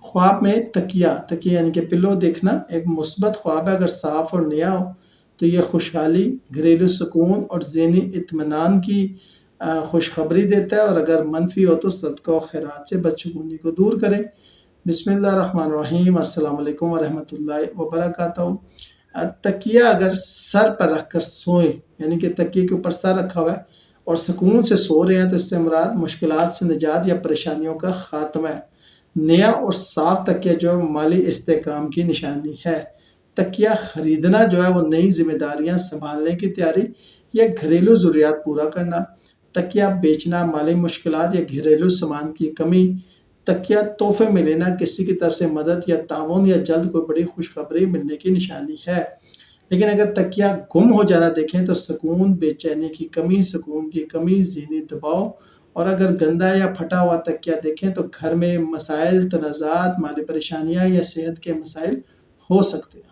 خواب میں تکیہ یعنی کہ پلو دیکھنا ایک مثبت خواب ہے، اگر صاف اور نیا ہو تو یہ خوشحالی، گھریلو سکون اور ذہنی اطمینان کی خوشخبری دیتا ہے، اور اگر منفی ہو تو صدقہ و خیرات سے بدشگونی کو دور کریں۔ بسم اللہ الرحمن الرحیم، السلام علیکم ورحمۃ اللہ وبرکاتہ۔ تکیہ اگر سر پر رکھ کر سوئیں، یعنی کہ تکیے کے اوپر سر رکھا ہوا ہے اور سکون سے سو رہے ہیں، تو اس سے مراد مشکلات سے نجات یا پریشانیوں کا خاتمہ ہے۔ نیا اور صاف تکیہ جو مالی استحکام کی نشانی ہے۔ تکیہ خریدنا جو ہے وہ نئی ذمہ داریاں سنبھالنے کی تیاری یا گھریلو ضروریات پورا کرنا۔ تکیہ بیچنا مالی مشکلات یا گھریلو سامان کی کمی۔ تکیہ تحفے میں لینا کسی کی طرف سے مدد یا تعاون یا جلد کوئی بڑی خوشخبری ملنے کی نشانی ہے۔ لیکن اگر تکیہ گم ہو جانا دیکھیں تو سکون، بے چینی کی کمی، سکون کی کمی، ذہنی دباؤ، اور اگر گندا یا پھٹا ہوا تکیہ دیکھیں تو گھر میں مسائل، تنازعات، مالی پریشانیاں یا صحت کے مسائل ہو سکتے ہیں۔